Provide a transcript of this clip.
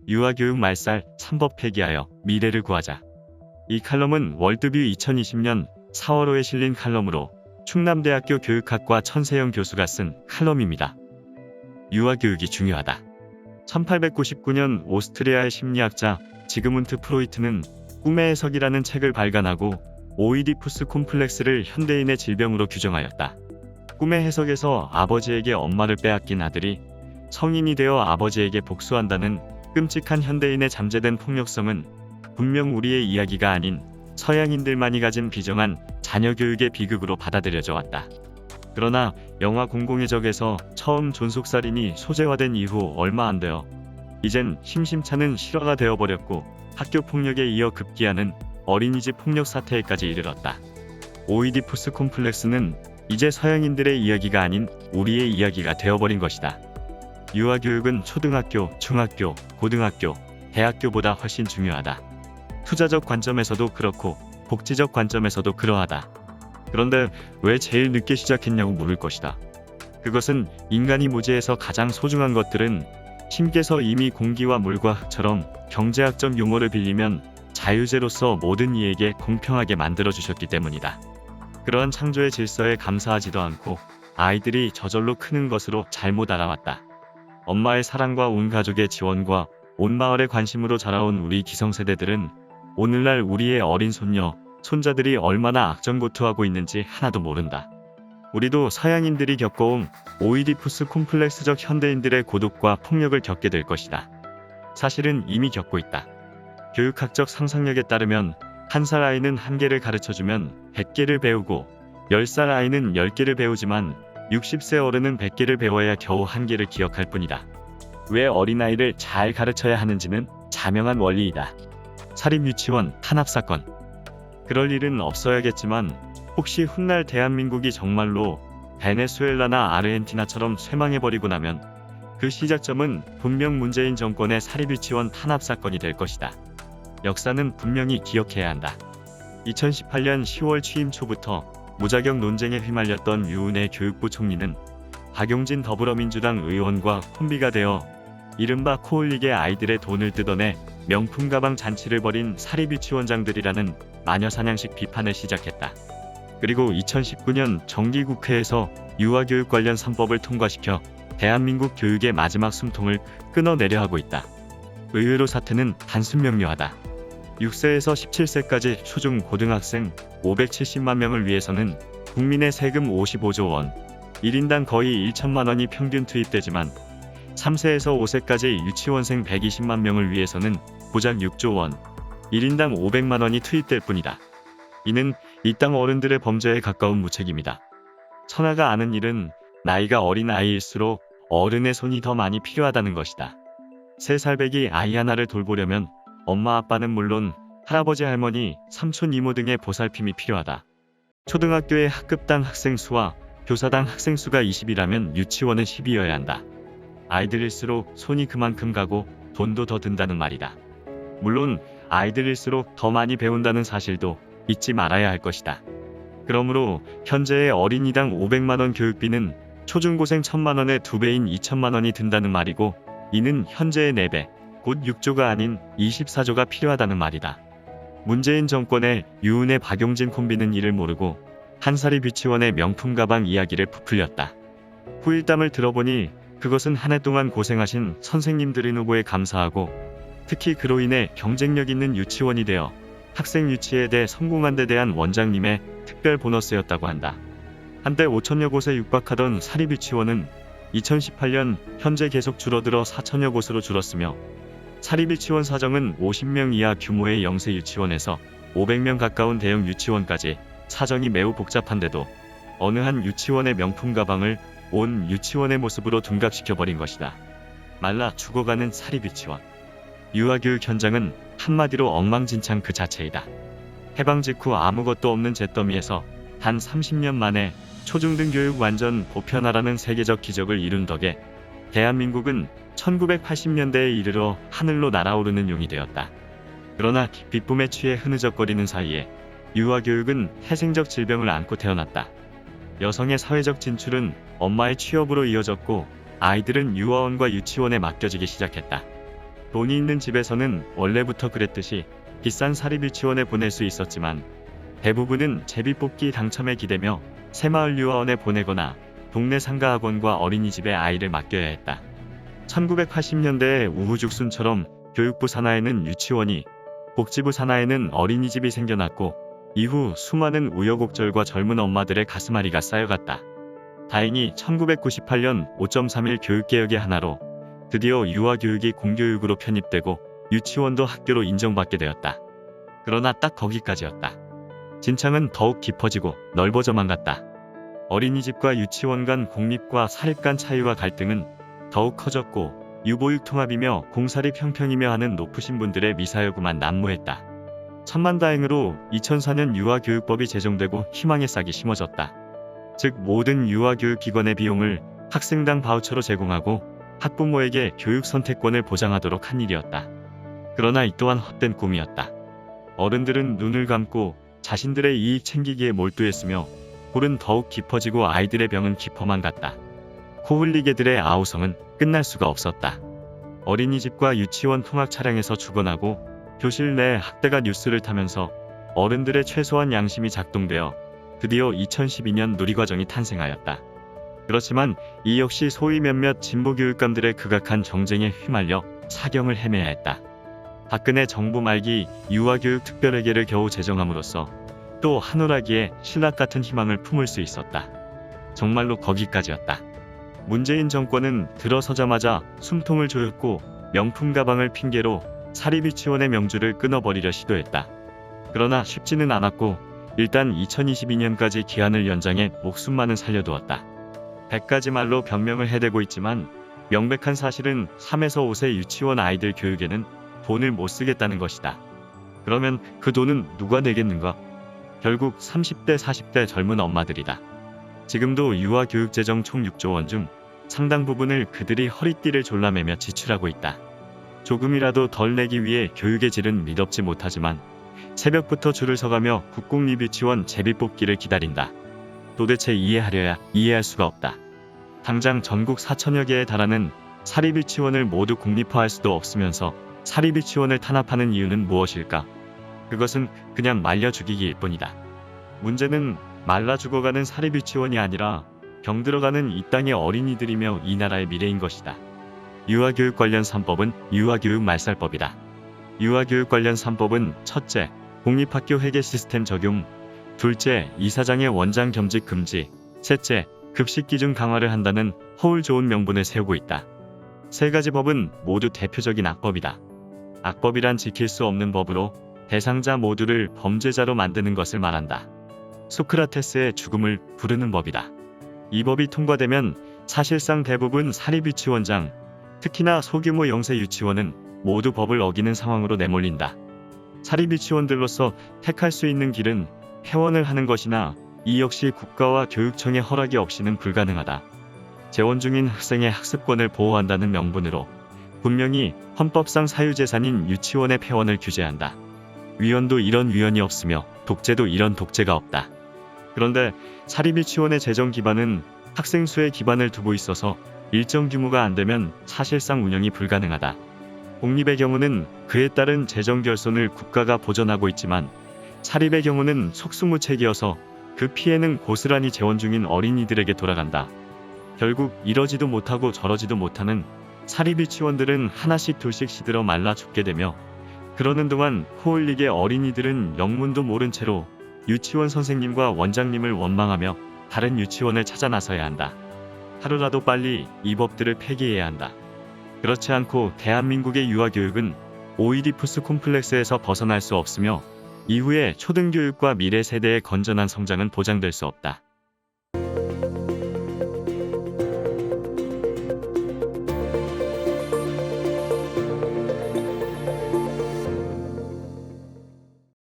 유아교육 말살 3법 폐기하여 미래를 구하자. 이 칼럼은 월드뷰 2020년 4월호에 실린 칼럼으로 충남대학교 교육학과 천세영 교수가 쓴 칼럼입니다. 유아교육이 중요하다. 1899년 오스트리아의 심리학자 지그문트 프로이트는 꿈의 해석이라는 책을 발간하고 오이디푸스 콤플렉스를 현대인의 질병으로 규정하였다. 꿈의 해석에서 아버지에게 엄마를 빼앗긴 아들이 성인이 되어 아버지에게 복수한다는 끔찍한 현대인의 잠재된 폭력성은 분명 우리의 이야기가 아닌 서양인들만이 가진 비정한 자녀교육의 비극으로 받아들여져 왔다. 그러나 영화 공공의 적에서 처음 존속살인이 소재화된 이후 얼마 안 되어 이젠 심심찮은 실화가 되어버렸고 학교 폭력에 이어 급기야는 어린이집 폭력 사태에까지 이르렀다. 오이디푸스 콤플렉스는 이제 서양인들의 이야기가 아닌 우리의 이야기가 되어버린 것이다. 유아교육은 초등학교, 중학교, 고등학교, 대학교보다 훨씬 중요하다. 투자적 관점에서도 그렇고 복지적 관점에서도 그러하다. 그런데 왜 제일 늦게 시작했냐고 물을 것이다. 그것은 인간이 무지에서 가장 소중한 것들은 신께서 이미 공기와 물과 흙처럼 경제학적 용어를 빌리면 자유제로서 모든 이에게 공평하게 만들어주셨기 때문이다. 그러한 창조의 질서에 감사하지도 않고 아이들이 저절로 크는 것으로 잘못 알아왔다. 엄마의 사랑과 온 가족의 지원과 온 마을의 관심으로 자라온 우리 기성세대들은 오늘날 우리의 어린 손녀, 손자들이 얼마나 악전고투하고 있는지 하나도 모른다. 우리도 서양인들이 겪어온 오이디푸스 콤플렉스적 현대인들의 고독과 폭력을 겪게 될 것이다. 사실은 이미 겪고 있다. 교육학적 상상력에 따르면 1살 아이는 1개를 가르쳐주면 100개를 배우고 10살 아이는 10개를 배우지만 60세 어른은 100개를 배워야 겨우 1개를 기억할 뿐이다. 왜 어린아이를 잘 가르쳐야 하는지는 자명한 원리이다. 사립유치원 탄압사건. 그럴 일은 없어야겠지만 혹시 훗날 대한민국이 정말로 베네수엘라나 아르헨티나처럼 쇠망해버리고 나면 그 시작점은 분명 문재인 정권의 사립유치원 탄압사건이 될 것이다. 역사는 분명히 기억해야 한다. 2018년 10월 취임 초부터 무자격 논쟁에 휘말렸던 유은혜 교육부 총리는 박용진 더불어민주당 의원과 콤비가 되어 이른바 코올릭의 아이들의 돈을 뜯어내 명품 가방 잔치를 벌인 사립유치원장들이라는 마녀사냥식 비판을 시작했다. 그리고 2019년 정기국회에서 유아교육 관련 3법을 통과시켜 대한민국 교육의 마지막 숨통을 끊어내려 하고 있다. 의외로 사태는 단순 명료하다. 6세에서 17세까지 초중 고등학생 570만 명을 위해서는 국민의 세금 55조 원, 1인당 거의 1천만 원이 평균 투입되지만 3세에서 5세까지 유치원생 120만 명을 위해서는 고작 6조 원, 1인당 500만 원이 투입될 뿐이다. 이는 이 땅 어른들의 범죄에 가까운 무책임이다. 천하가 아는 일은 나이가 어린 아이일수록 어른의 손이 더 많이 필요하다는 것이다. 3살배기 아이 하나를 돌보려면 엄마 아빠는 물론 할아버지 할머니, 삼촌 이모 등의 보살핌이 필요하다. 초등학교의 학급당 학생 수와 교사당 학생 수가 20이라면 유치원은 10이어야 한다. 아이들일수록 손이 그만큼 가고 돈도 더 든다는 말이다. 물론 아이들일수록 더 많이 배운다는 사실도 잊지 말아야 할 것이다. 그러므로 현재의 어린이당 500만원 교육비는 초중고생 1000만원의 2배인 2000만원이 든다는 말이고 이는 현재의 4배, 곧 6조가 아닌 24조가 필요하다는 말이다. 문재인 정권의 유은혜 박용진 콤비는 이를 모르고 한사립유치원의 명품 가방 이야기를 부풀렸다. 후일담을 들어보니 그것은 한 해 동안 고생하신 선생님들의 후보에 감사하고 특히 그로 인해 경쟁력 있는 유치원이 되어 학생 유치에 대해 성공한 데 대한 원장님의 특별 보너스였다고 한다. 한때 5천여 곳에 육박하던 사립유치원은 2018년 현재 계속 줄어들어 4천여 곳으로 줄었으며 사립유치원 사정은 50명 이하 규모의 영세 유치원에서 500명 가까운 대형 유치원까지 사정이 매우 복잡한데도 어느 한 유치원의 명품 가방을 온 유치원의 모습으로 둔갑시켜버린 것이다. 말라 죽어가는 사립유치원. 유아교육 현장은 한마디로 엉망진창 그 자체이다. 해방 직후 아무것도 없는 잿더미에서 단 30년 만에 초중등 교육 완전 보편화라는 세계적 기적을 이룬 덕에 대한민국은 1980년대에 이르러 하늘로 날아오르는 용이 되었다. 그러나 빗붐에 취해 흐느적거리는 사이에 유아교육은 태생적 질병을 안고 태어났다. 여성의 사회적 진출은 엄마의 취업으로 이어졌고 아이들은 유아원과 유치원에 맡겨지기 시작했다. 돈이 있는 집에서는 원래부터 그랬듯이 비싼 사립유치원에 보낼 수 있었지만 대부분은 제비뽑기 당첨에 기대며 새마을 유아원에 보내거나 동네 상가학원과 어린이집에 아이를 맡겨야 했다. 1980년대에 우후죽순처럼 교육부 산하에는 유치원이, 복지부 산하에는 어린이집이 생겨났고 이후 수많은 우여곡절과 젊은 엄마들의 가슴앓이가 쌓여갔다. 다행히 1998년 5.31 교육개혁의 하나로 드디어 유아교육이 공교육으로 편입되고 유치원도 학교로 인정받게 되었다. 그러나 딱 거기까지였다. 진창은 더욱 깊어지고 넓어져만 갔다. 어린이집과 유치원 간 공립과 사립 간 차이와 갈등은 더욱 커졌고 유보육 통합이며 공사립 형평이며 하는 높으신 분들의 미사여구만 난무했다. 천만다행으로 2004년 유아교육법이 제정되고 희망의 싹이 심어졌다. 즉 모든 유아교육기관의 비용을 학생당 바우처로 제공하고 학부모에게 교육 선택권을 보장하도록 한 일이었다. 그러나 이 또한 헛된 꿈이었다. 어른들은 눈을 감고 자신들의 이익 챙기기에 몰두했으며 골은 더욱 깊어지고 아이들의 병은 깊어만 갔다. 코 흘리게들의 아우성은 끝날 수가 없었다. 어린이집과 유치원 통학 차량에서 죽어나고 교실 내 학대가 뉴스를 타면서 어른들의 최소한 양심이 작동되어 드디어 2012년 누리과정이 탄생하였다. 그렇지만 이 역시 소위 몇몇 진보교육감들의 극악한 정쟁에 휘말려 사경을 헤매야 했다. 박근혜 정부 말기 유아교육 특별회계를 겨우 제정함으로써 또 한오라기에 신락 같은 희망을 품을 수 있었다. 정말로 거기까지였다. 문재인 정권은 들어서자마자 숨통을 조였고 명품 가방을 핑계로 사립유치원의 명주를 끊어버리려 시도했다. 그러나 쉽지는 않았고 일단 2022년까지 기한을 연장해 목숨만은 살려두었다. 100가지 말로 변명을 해대고 있지만 명백한 사실은 3에서 5세 유치원 아이들 교육에는 돈을 못 쓰겠다는 것이다. 그러면 그 돈은 누가 내겠는가? 결국 30대 40대 젊은 엄마들이다. 지금도 유아교육재정 총 6조 원 중 상당 부분을 그들이 허리띠를 졸라매며 지출하고 있다. 조금이라도 덜 내기 위해 교육의 질은 믿업지 못하지만 새벽부터 줄을 서가며 국공립유치원 제비뽑기를 기다린다. 도대체 이해하려야 이해할 수가 없다. 당장 전국 4천여 개에 달하는 사립유치원을 모두 공립화할 수도 없으면서 사립유치원을 탄압하는 이유는 무엇일까? 그것은 그냥 말려 죽이기일 뿐이다. 문제는 말라 죽어가는 사립유치원이 아니라 병들어가는 이 땅의 어린이들이며 이 나라의 미래인 것이다. 유아교육 관련 3법은 유아교육 말살법이다. 유아교육 관련 3법은 첫째, 공립학교 회계 시스템 적용, 둘째, 이사장의 원장 겸직 금지, 셋째, 급식 기준 강화를 한다는 허울 좋은 명분을 세우고 있다. 세 가지 법은 모두 대표적인 악법이다. 악법이란 지킬 수 없는 법으로 대상자 모두를 범죄자로 만드는 것을 말한다. 소크라테스의 죽음을 부르는 법이다. 이 법이 통과되면 사실상 대부분 사립유치원장, 특히나 소규모 영세 유치원은 모두 법을 어기는 상황으로 내몰린다. 사립유치원들로서 택할 수 있는 길은 폐원을 하는 것이나 이 역시 국가와 교육청의 허락이 없이는 불가능하다. 재원 중인 학생의 학습권을 보호한다는 명분으로 분명히 헌법상 사유재산인 유치원의 폐원을 규제한다. 위원도 이런 위원이 없으며 독재도 이런 독재가 없다. 그런데 사립유치원의 재정 기반은 학생 수의 기반을 두고 있어서 일정 규모가 안 되면 사실상 운영이 불가능하다. 공립의 경우는 그에 따른 재정 결손을 국가가 보전하고 있지만 사립의 경우는 속수무책이어서 그 피해는 고스란히 재원 중인 어린이들에게 돌아간다. 결국 이러지도 못하고 저러지도 못하는 사립유치원들은 하나씩 둘씩 시들어 말라 죽게 되며 그러는 동안 코 흘리게 어린이들은 영문도 모른 채로 유치원 선생님과 원장님을 원망하며 다른 유치원을 찾아 나서야 한다. 하루라도 빨리 이 법들을 폐기해야 한다. 그렇지 않고 대한민국의 유아교육은 오이디푸스 콤플렉스에서 벗어날 수 없으며 이후에 초등교육과 미래 세대의 건전한 성장은 보장될 수 없다.